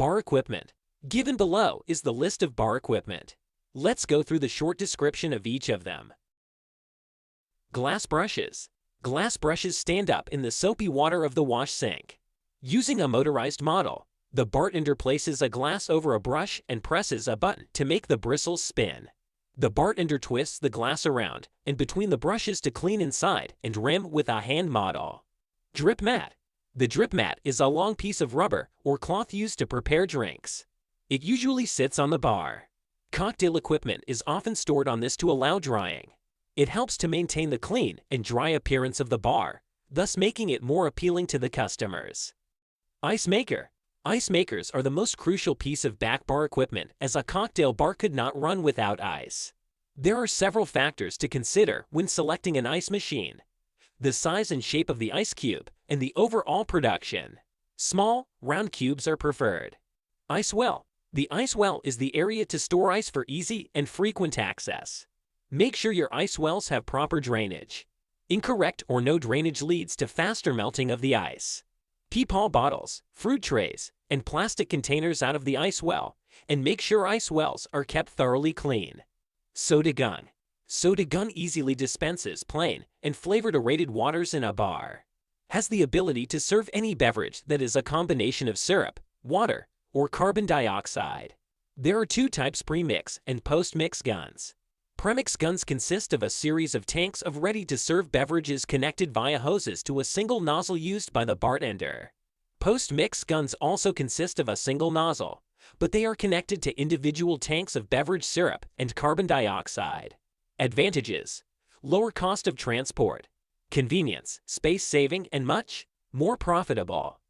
Bar equipment. Given below is the list of bar equipment. Let's go through the short description of each of them. Glass brushes. Glass brushes stand up in the soapy water of the wash sink. Using a motorized model, the bartender places a glass over a brush and presses a button to make the bristles spin. The bartender twists the glass around and between the brushes to clean inside and rim with a hand model. Drip mat. The drip mat is a long piece of rubber or cloth used to prepare drinks. It usually sits on the bar. Cocktail equipment is often stored on this to allow drying. It helps to maintain the clean and dry appearance of the bar, thus making it more appealing to the customers. Ice maker. Ice makers are the most crucial piece of back bar equipment, as a cocktail bar could not run without ice. There are several factors to consider when selecting an ice machine: the size and shape of the ice cube and the overall production. Small, round cubes are preferred. Ice well. The ice well is the area to store ice for easy and frequent access. Make sure your ice wells have proper drainage. Incorrect or no drainage leads to faster melting of the ice. Peepaw bottles, fruit trays, and plastic containers out of the ice well, and make sure ice wells are kept thoroughly clean. Soda gun. Soda gun easily dispenses plain and flavored aerated waters in a bar. Has the ability to serve any beverage that is a combination of syrup, water, or carbon dioxide. There are two types: pre-mix and post-mix guns. Premix guns consist of a series of tanks of ready-to-serve beverages connected via hoses to a single nozzle used by the bartender. Post-mix guns also consist of a single nozzle, but they are connected to individual tanks of beverage syrup and carbon dioxide. Advantages: lower cost of transport, convenience, space saving, and much more profitable.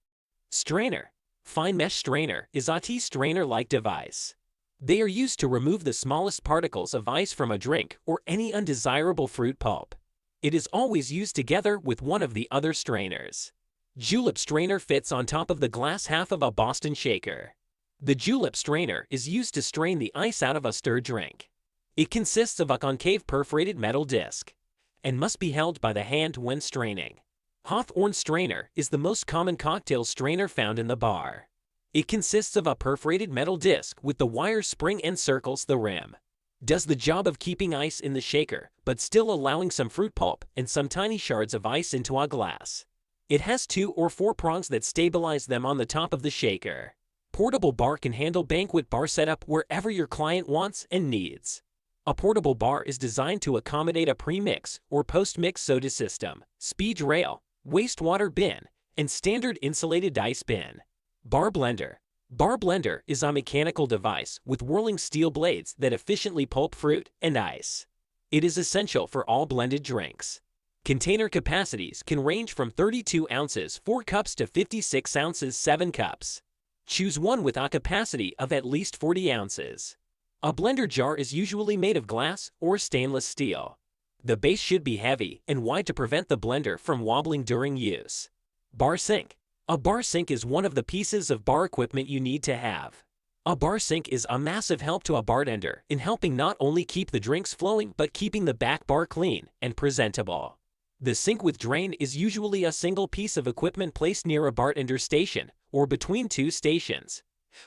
Strainer. Fine mesh strainer is a tea strainer-like device. They are used to remove the smallest particles of ice from a drink or any undesirable fruit pulp. It is always used together with one of the other strainers. Julep strainer fits on top of the glass half of a Boston shaker. The julep strainer is used to strain the ice out of a stirred drink. It consists of a concave perforated metal disc and must be held by the hand when straining. Hawthorne strainer is the most common cocktail strainer found in the bar. It consists of a perforated metal disc with the wire spring encircles the rim. Does the job of keeping ice in the shaker, but still allowing some fruit pulp and some tiny shards of ice into a glass. It has 2 or 4 prongs that stabilize them on the top of the shaker. Portable bar can handle banquet bar setup wherever your client wants and needs. A portable bar is designed to accommodate a pre-mix or post-mix soda system, speed rail, wastewater bin, and standard insulated ice bin. Bar blender. Bar blender is a mechanical device with whirling steel blades that efficiently pulp fruit and ice. It is essential for all blended drinks. Container capacities can range from 32 ounces 4 cups to 56 ounces 7 cups. Choose one with a capacity of at least 40 ounces. A blender jar is usually made of glass or stainless steel. The base should be heavy and wide to prevent the blender from wobbling during use. Bar sink. A bar sink is one of the pieces of bar equipment you need to have. A bar sink is a massive help to a bartender in helping not only keep the drinks flowing but keeping the back bar clean and presentable. The sink with drain is usually a single piece of equipment placed near a bartender station or between 2 stations.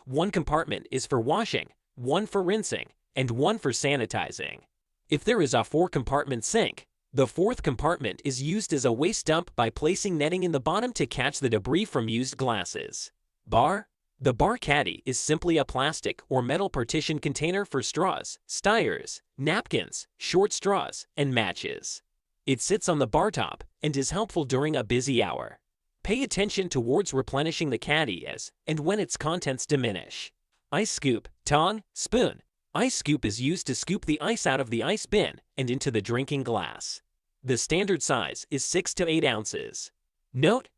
One compartment is for washing, one for rinsing, and one for sanitizing. If there is a 4-compartment sink, the 4th compartment is used as a waste dump by placing netting in the bottom to catch the debris from used glasses. Bar. The bar caddy is simply a plastic or metal partition container for straws, styers, napkins, short straws, and matches. It sits on the bar top and is helpful during a busy hour. Pay attention towards replenishing the caddy as and when its contents diminish. Ice scoop, tong, spoon. Ice scoop is used to scoop the ice out of the ice bin and into the drinking glass. The standard size is 6 to 8 ounces. Note: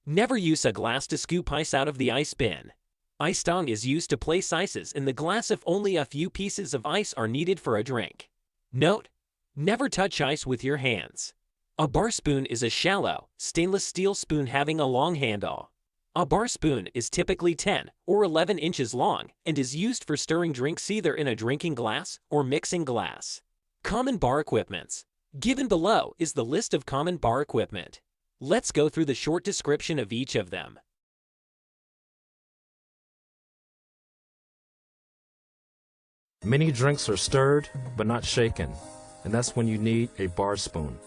never use a glass to scoop ice out of the ice bin. Ice tong is used to place ices in the glass if only a few pieces of ice are needed for a drink. Note: never touch ice with your hands. A bar spoon is a shallow, stainless steel spoon having a long handle. A bar spoon is typically 10 or 11 inches long and is used for stirring drinks either in a drinking glass or mixing glass. Common bar equipments. Given below is the list of common bar equipment. Let's go through the short description of each of them. Many drinks are stirred, but not shaken, and that's when you need a bar spoon.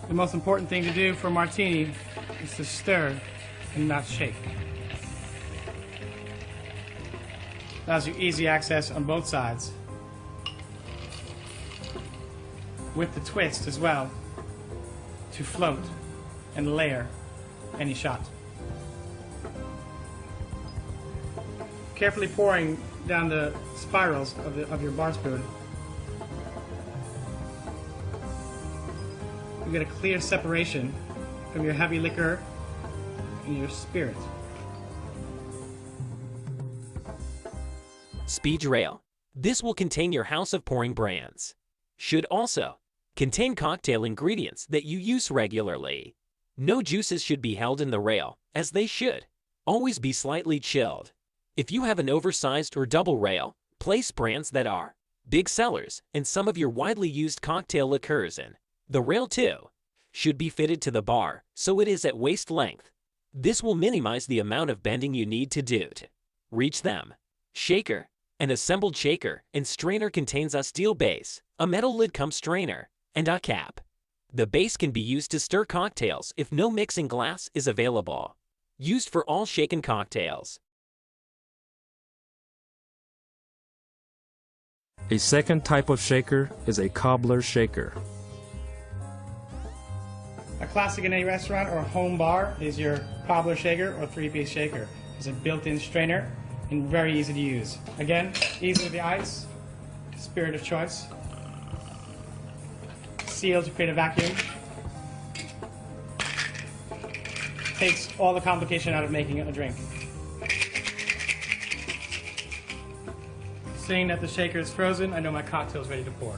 The most important thing to do for a martini is to stir and not shake. Allows you easy access on both sides, with the twist as well, to float and layer any shot. Carefully pouring down the spirals of your bar spoon, you get a clear separation from your heavy liquor and your spirit. Speed rail. This will contain your house of pouring brands. Should also contain cocktail ingredients that you use regularly. No juices should be held in the rail, as they should always be slightly chilled. If you have an oversized or double rail, place brands that are big sellers and some of your widely used cocktail liqueurs in. The rail too should be fitted to the bar so it is at waist length. This will minimize the amount of bending you need to do to reach them. Shaker. An assembled shaker and strainer contains a steel base, a metal lid cum strainer, and a cap. The base can be used to stir cocktails if no mixing glass is available. Used for all shaken cocktails. A second type of shaker is a cobbler shaker. A classic in any restaurant or home bar is your cobbler shaker or three-piece shaker. It's a built-in strainer and very easy to use. Again, easy with the ice, spirit of choice. Seal to create a vacuum. Takes all the complication out of making a drink. Seeing that the shaker is frozen, I know my cocktail is ready to pour.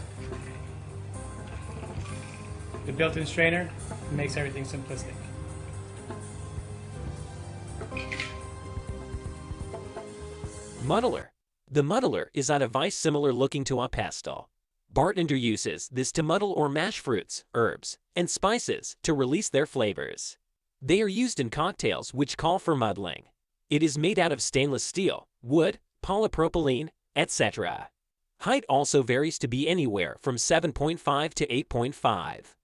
The built-in strainer makes everything simplistic. Muddler. The muddler is a device similar looking to a pestle. Bartender uses this to muddle or mash fruits, herbs, and spices to release their flavors. They are used in cocktails which call for muddling. It is made out of stainless steel, wood, polypropylene, etc. Height also varies to be anywhere from 7.5 to 8.5.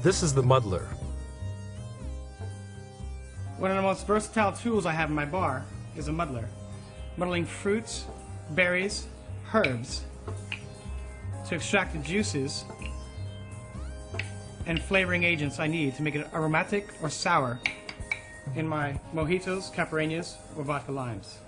This is the muddler. One of the most versatile tools I have in my bar is a muddler. Muddling fruits, berries, herbs to extract the juices and flavoring agents I need to make it aromatic or sour in my mojitos, caipirinhas, or vodka limes.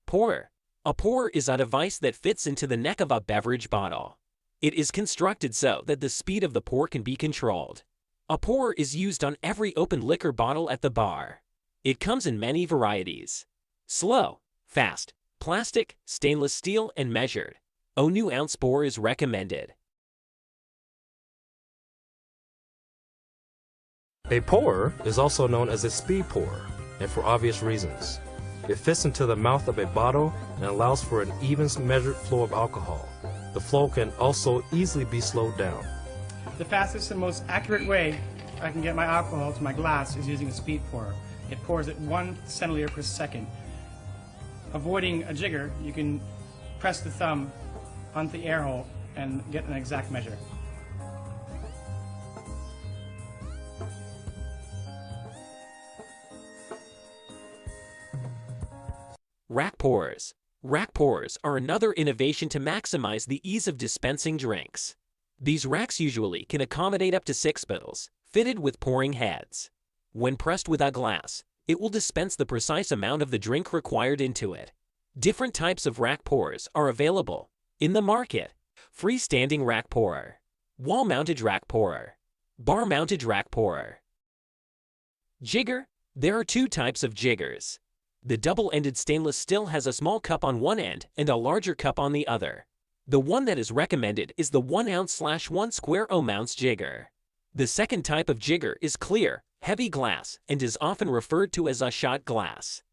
Pourer. A pourer is a device that fits into the neck of a beverage bottle. It is constructed so that the speed of the pour can be controlled. A pourer is used on every open liquor bottle at the bar. It comes in many varieties: slow, fast, plastic, stainless steel, and measured. A new ounce pour is recommended. A pourer is also known as a speed pourer, and for obvious reasons. It fits into the mouth of a bottle and allows for an even measured flow of alcohol. The flow can also easily be slowed down. The fastest and most accurate way I can get my alcohol to my glass is using a speed pourer. It pours at 1 centiliter per second. Avoiding a jigger, you can press the thumb onto the air hole and get an exact measure. Rack pourers. Rack pourers are another innovation to maximize the ease of dispensing drinks. These racks usually can accommodate up to 6 bottles, fitted with pouring heads. When pressed with a glass, it will dispense the precise amount of the drink required into it. Different types of rack pourers are available in the market: freestanding rack pourer, wall-mounted rack pourer, bar-mounted rack pourer. Jigger. There are 2 types of jiggers. The double-ended stainless steel has a small cup on one end and a larger cup on the other. The one that is recommended is the 1 ounce/1 square ounce jigger. The second type of jigger is clear, heavy glass and is often referred to as a shot glass.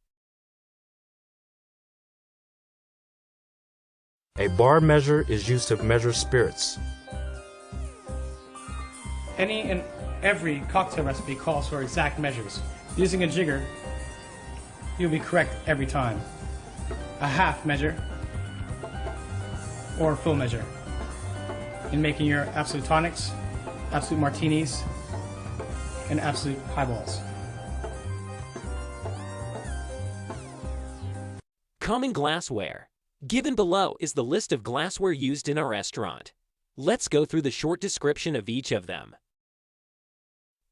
A bar measure is used to measure spirits. Any and every cocktail recipe calls for exact measures. Using a jigger, you'll be correct every time. A half measure or a full measure in making your absolute tonics, absolute martinis, and absolute highballs. Common glassware. Given below is the list of glassware used in a restaurant. Let's go through the short description of each of them.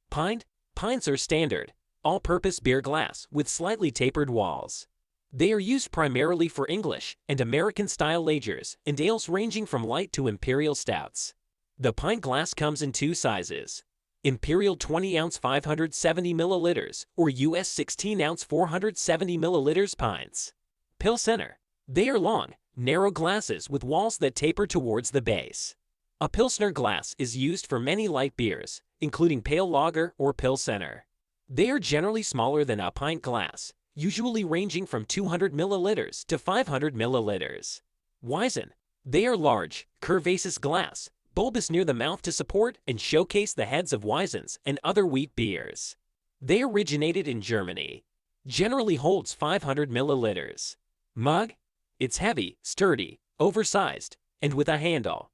Pint. Pints are standard, all-purpose beer glass with slightly tapered walls. They are used primarily for English and American-style lagers and ales ranging from light to imperial stouts. The pint glass comes in two sizes: Imperial 20-ounce 570 milliliters or US 16-ounce 470 milliliters pints. Pilsner. They are long, narrow glasses with walls that taper towards the base. A Pilsner glass is used for many light beers, including pale lager or Pilsener. They are generally smaller than a pint glass, usually ranging from 200 milliliters to 500 milliliters. Weizen. They are large, curvaceous glass, bulbous near the mouth to support and showcase the heads of Weizens and other wheat beers. They originated in Germany. Generally holds 500 milliliters. Mug. It's heavy, sturdy, oversized, and with a handle.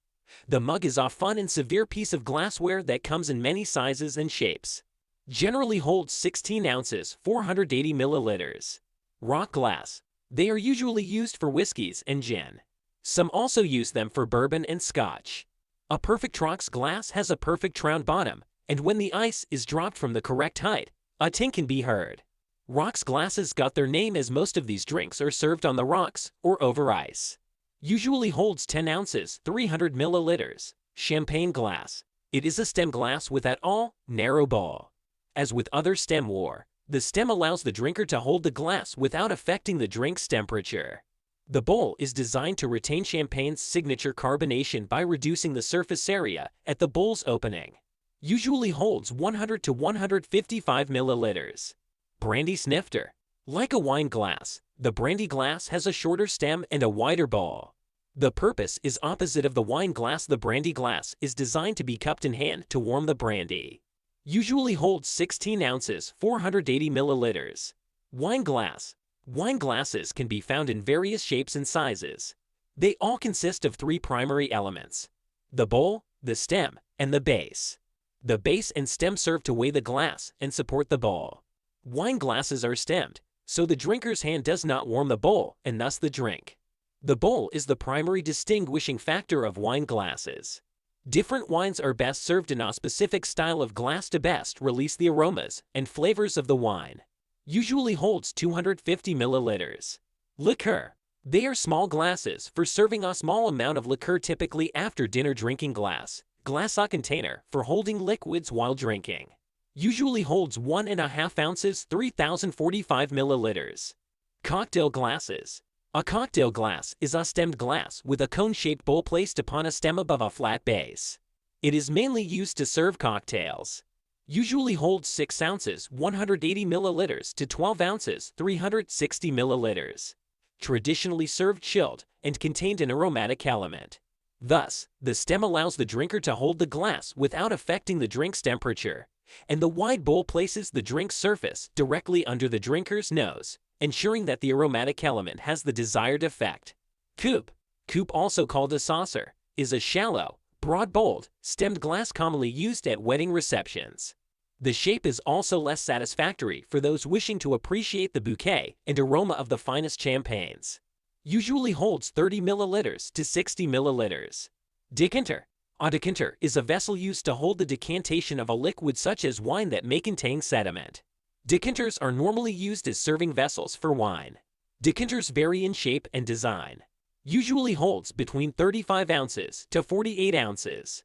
The mug is a fun and severe piece of glassware that comes in many sizes and shapes. Generally holds 16 ounces, 480 milliliters. Rock glass. They are usually used for whiskeys and gin. Some also use them for bourbon and scotch. A perfect rocks glass has a perfect round bottom, and when the ice is dropped from the correct height, a tink can be heard. Rocks glasses got their name as most of these drinks are served on the rocks or over ice. Usually holds 10 ounces, 300 milliliters. Champagne glass. It is a stem glass with an all narrow bowl. As with other stemware, the stem allows the drinker to hold the glass without affecting the drink's temperature. The bowl is designed to retain champagne's signature carbonation by reducing the surface area at the bowl's opening. Usually holds 100 to 155 milliliters. Brandy snifter. Like a wine glass, the brandy glass has a shorter stem and a wider bowl. The purpose is opposite of the wine glass. The brandy glass is designed to be cupped in hand to warm the brandy. Usually holds 16 ounces, 480 milliliters. Wine glass. Wine glasses can be found in various shapes and sizes. They all consist of three primary elements: the bowl, the stem, and the base. The base and stem serve to weigh the glass and support the bowl. Wine glasses are stemmed, so the drinker's hand does not warm the bowl and thus the drink. The bowl is the primary distinguishing factor of wine glasses. Different wines are best served in a specific style of glass to best release the aromas and flavors of the wine. Usually holds 250 milliliters. Liqueur. They are small glasses for serving a small amount of liqueur, typically after dinner. Drinking glass. Glass a container for holding liquids while drinking. Usually holds 1.5 ounces, 3,045 milliliters. Cocktail glasses. A cocktail glass is a stemmed glass with a cone-shaped bowl placed upon a stem above a flat base. It is mainly used to serve cocktails. Usually holds 6 ounces, 180 milliliters to 12 ounces, 360 milliliters. Traditionally served chilled and contained an aromatic element. Thus, the stem allows the drinker to hold the glass without affecting the drink's temperature, and the wide bowl places the drink's surface directly under the drinker's nose, ensuring that the aromatic element has the desired effect. Coupe. Coupe, also called a saucer, is a shallow, broad-bowled, stemmed glass commonly used at wedding receptions. The shape is also less satisfactory for those wishing to appreciate the bouquet and aroma of the finest champagnes. Usually holds 30 milliliters to 60 milliliters. Decanter. A decanter is a vessel used to hold the decantation of a liquid such as wine that may contain sediment. Decanters are normally used as serving vessels for wine. Decanters vary in shape and design. Usually holds between 35 ounces to 48 ounces.